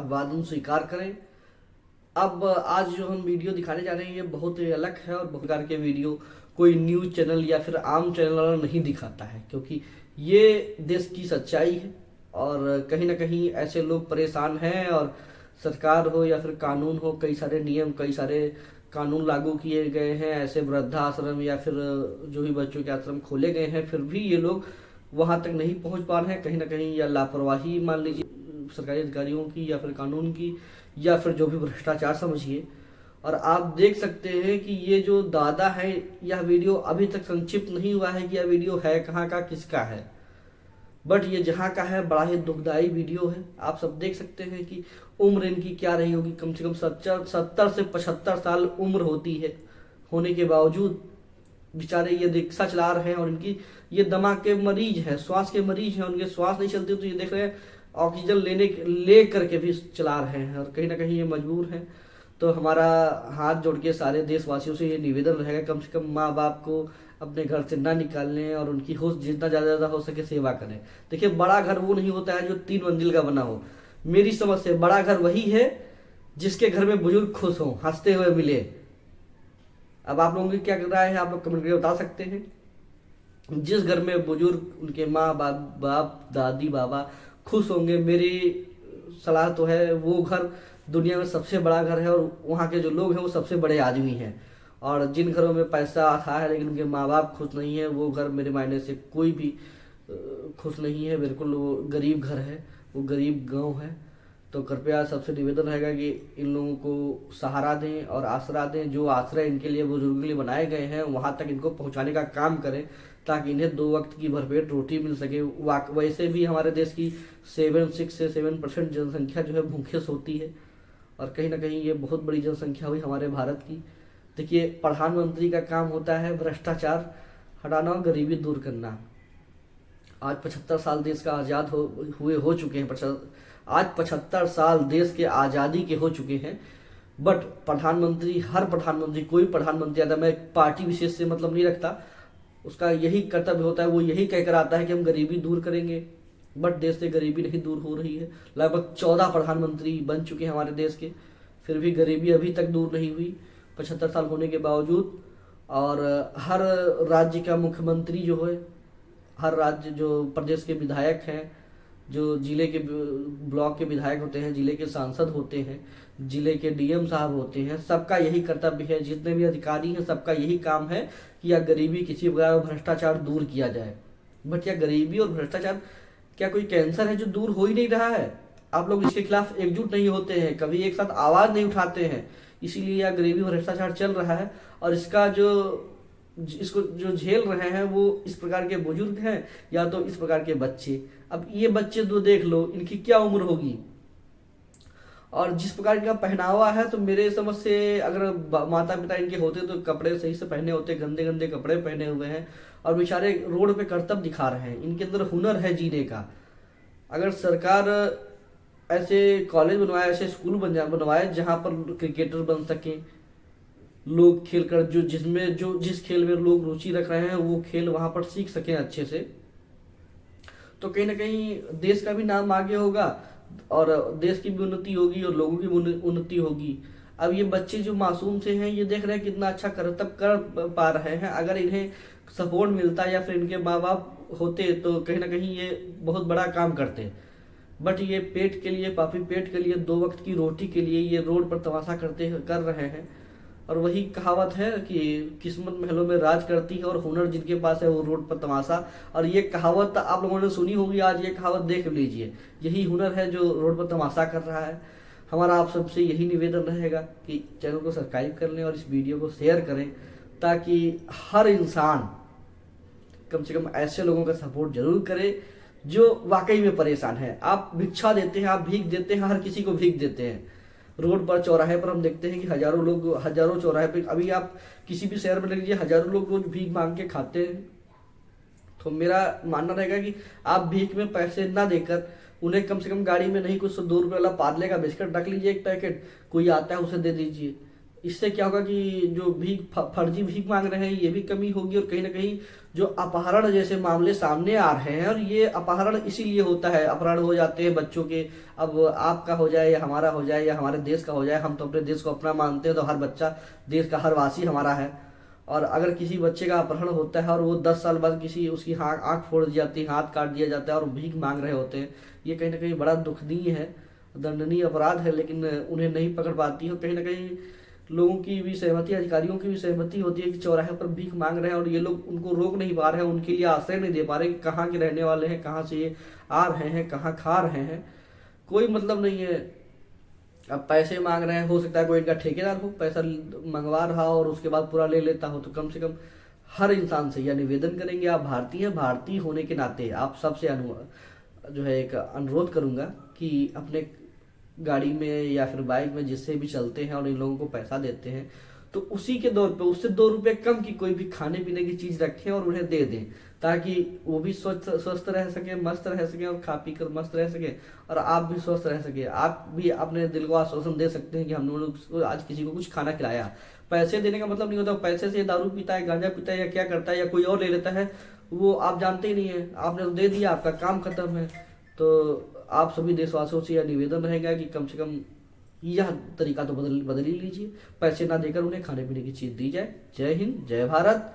अभिवादन स्वीकार करें। अब आज जो हम वीडियो दिखाने जा रहे हैं ये बहुत ही अलग है और बहुत प्रकार के वीडियो कोई न्यूज़ चैनल या फिर आम चैनल वाला नहीं दिखाता है, क्योंकि ये देश की सच्चाई है और कहीं ना कहीं ऐसे लोग परेशान हैं और सरकार हो या फिर कानून हो, कई सारे नियम कई सारे कानून लागू किए गए हैं, ऐसे वृद्धाश्रम या फिर जो भी बच्चों के आश्रम खोले गए हैं, फिर भी ये लोग वहां तक नहीं पहुंच पा रहे हैं। कहीं ना कहीं या लापरवाही मान लीजिए सरकारी अधिकारियों की या फिर कानून की या फिर जो भी भ्रष्टाचार समझिए। और आप देख सकते हैं कि ये जो दादा है, यह वीडियो अभी तक संक्षिप्त नहीं हुआ है कि यह वीडियो है कहाँ का, किसका है, बट ये जहाँ का है बड़ा ही दुखदाई वीडियो है। आप सब देख सकते हैं कि उम्र इनकी क्या रही होगी, कम से कम 70 से 75 साल उम्र होती है, होने के बावजूद बेचारे ये रिक्शा चला रहे हैं और इनकी ये दमा के मरीज है, श्वास के मरीज हैं, उनके श्वास नहीं चलते तो ये देख रहे हैं ऑक्सीजन ले करके भी चला रहे हैं और कहीं ना कहीं ये मजबूर हैं। तो हमारा हाथ जोड़ के सारे देशवासियों से ये निवेदन रहेगा, कम से कम माँ बाप को अपने घर से ना निकालने और उनकी हो जितना ज़्यादा हो सके सेवा करें। देखिए, बड़ा घर वो नहीं होता है जो 3 मंजिल का बना हो। मेरी समझ से बड़ा घर वही है जिसके घर में बुजुर्ग खुश हों, हंसते हुए मिले। अब आप लोगों की क्या राय है, आप लोग कमेंट करके बता सकते हैं। जिस घर में बुजुर्ग, उनके माँ बाप दादी बाबा खुश होंगे, मेरी सलाह तो है वो घर दुनिया में सबसे बड़ा घर है और वहाँ के जो लोग हैं वो सबसे बड़े आदमी हैं। और जिन घरों में पैसा आता है लेकिन उनके माँ बाप खुश नहीं है, वो घर मेरे मायने से कोई भी खुश नहीं है, बिल्कुल वो गरीब घर है, वो गरीब गांव है। तो कृपया सबसे निवेदन रहेगा कि इन लोगों को सहारा दें और आसरा दें। जो आश्रय इनके लिए बुजुर्गों के लिए बनाए गए हैं वहाँ तक इनको पहुँचाने का काम करें ताकि इन्हें 2 वक्त की भरपेट रोटी मिल सके। वैसे भी हमारे देश की 6 से 7% जनसंख्या जो है भूखे सोती है और कहीं ना कहीं ये बहुत बड़ी जनसंख्या हुई हमारे भारत की। देखिए, प्रधानमंत्री का काम होता है भ्रष्टाचार हटाना और गरीबी दूर करना। आज 75 साल देश का आज़ाद हो चुके हैं, आज 75 साल देश के आज़ादी के हो चुके हैं, बट हर प्रधानमंत्री कोई प्रधानमंत्री आता है, मैं पार्टी विशेष से मतलब नहीं रखता, उसका यही कर्तव्य होता है, वो यही कहकर आता है कि हम गरीबी दूर करेंगे, बट देश से गरीबी नहीं दूर हो रही है। लगभग 14 प्रधानमंत्री बन चुके हैं हमारे देश के, फिर भी गरीबी अभी तक दूर नहीं हुई 75 साल होने के बावजूद। और हर राज्य का मुख्यमंत्री जो है, हर राज्य जो प्रदेश के विधायक हैं, जो जिले के ब्लॉक के विधायक होते हैं, जिले के सांसद होते हैं, जिले के डीएम साहब होते हैं, सबका यही कर्तव्य है, जितने भी अधिकारी हैं सबका यही काम है कि यह गरीबी किसी प्रकार भ्रष्टाचार दूर किया जाए। बट यह गरीबी और भ्रष्टाचार क्या कोई कैंसर है जो दूर हो ही नहीं रहा है? आप लोग इसके खिलाफ एकजुट नहीं होते हैं, कभी एक साथ आवाज नहीं उठाते हैं, इसीलिए यह गरीबी और भ्रष्टाचार चल रहा है। और इसको जो झेल रहे हैं वो इस प्रकार के बुजुर्ग हैं या तो इस प्रकार के बच्चे। अब ये बच्चे तो देख लो, इनकी क्या उम्र होगी और जिस प्रकार का पहनावा है, तो मेरे समझ से अगर माता पिता इनके होते तो कपड़े सही से पहने होते, गंदे गंदे कपड़े पहने हुए हैं और बेचारे रोड पे करतब दिखा रहे हैं। इनके अंदर हुनर है जीने का। अगर सरकार ऐसे कॉलेज बनवाए, ऐसे स्कूल बनवाए जहां पर क्रिकेटर बन सके लोग, खेलकर जिस खेल में लोग रुचि रख रहे हैं वो खेल वहां पर सीख सकें अच्छे से, तो कहीं ना कहीं देश का भी नाम आगे होगा और देश की भी उन्नति होगी और लोगों की भी उन्नति होगी। अब ये बच्चे जो मासूम से हैं, ये देख रहे हैं कितना अच्छा करतब कर पा रहे हैं। अगर इन्हें सपोर्ट मिलता या फिर इनके माँ बाप होते तो कहीं ना कहीं ये बहुत बड़ा काम करते, बट ये पेट के लिए, पापी पेट के लिए, 2 वक्त की रोटी के लिए ये रोड पर तमाशा कर रहे हैं। और वही कहावत है कि किस्मत महलों में राज करती है और हुनर जिनके पास है वो रोड पर तमाशा। और ये कहावत आप लोगों ने सुनी होगी, आज ये कहावत देख लीजिए, यही हुनर है जो रोड पर तमाशा कर रहा है। हमारा आप सबसे यही निवेदन रहेगा कि चैनल को सब्सक्राइब कर लें और इस वीडियो को शेयर करें ताकि हर इंसान कम से कम ऐसे लोगों का सपोर्ट जरूर करे जो वाकई में परेशान है। आप भिक्षा देते हैं, आप भीख देते हैं, हर किसी को भीख देते हैं। रोड पर चौराहे पर हम देखते हैं कि हजारों चौराहे पे, अभी आप किसी भी शहर में ले लीजिए, हजारों लोग रोज भीख मांग के खाते हैं। तो मेरा मानना रहेगा कि आप भीख में पैसे ना देकर उन्हें कम से कम गाड़ी में नहीं कुछ 2 रुपये वाला पार्ले का बिस्किट रख लीजिए, एक पैकेट, कोई आता है उसे दे दीजिए। इससे क्या होगा कि जो फर्जी भीख मांग रहे हैं ये भी कमी होगी, और कहीं ना कहीं जो अपहरण जैसे मामले सामने आ रहे हैं, और ये अपहरण इसीलिए होता है, अपहरण हो जाते हैं बच्चों के। अब आपका हो जाए या हमारा हो जाए या हमारे देश का हो जाए, हम तो अपने देश को अपना मानते हैं, तो हर बच्चा देश का हर वासी हमारा है। और अगर किसी बच्चे का अपहरण होता है और वो 10 साल बाद किसी उसकी आँख फोड़ दी जाती है, हाथ काट दिया जाता है और भीख मांग रहे होते हैं, ये कहीं ना कहीं बड़ा दुखनीय है, दंडनीय अपराध है, लेकिन उन्हें नहीं पकड़ पाती है। और कहीं ना कहीं लोगों की भी सहमति, अधिकारियों की भी सहमति होती है कि चौराहे पर भीख मांग रहे हैं और ये लोग उनको रोक नहीं पा रहे हैं, उनके लिए आश्रय नहीं दे पा रहे कि कहाँ के रहने वाले हैं, कहाँ से ये आ रहे हैं, कहाँ खा रहे हैं, कोई मतलब नहीं है। अब पैसे मांग रहे हैं, हो सकता है कोई इनका ठेकेदार हो, पैसा मंगवा रहा हो और उसके बाद पूरा ले लेता हो, तो कम से कम हर इंसान से यह निवेदन करेंगे, आप भारतीय हैं, भारतीय होने के नाते आप सबसे जो है एक अनुरोध करूंगा कि अपने गाड़ी में या फिर बाइक में जिससे भी चलते हैं और इन लोगों को पैसा देते हैं, तो उसी के दौर पे उससे 2 रुपए कम की कोई भी खाने पीने की चीज रखें और उन्हें दे दें, ताकि वो भी स्वस्थ स्वस्थ रह सके, मस्त रह सके और खा पी कर मस्त रह सके, और आप भी स्वस्थ रह सके। आप भी अपने दिल को आश्वासन दे सकते हैं कि हम लोग आज किसी को कुछ खाना खिलाया। पैसे देने का मतलब नहीं होता पैसे से दारू पीता है, गांजा पीता है, या क्या करता है, या कोई और ले लेता है, वो आप जानते ही नहीं है। आपने तो दे दिया, आपका काम खत्म है। तो आप सभी देशवासियों से यह निवेदन रहेगा कि कम से कम यह तरीका तो बदल बदल ही लीजिए, पैसे ना देकर उन्हें खाने पीने की चीज दी जाए। जय हिंद, जय भारत।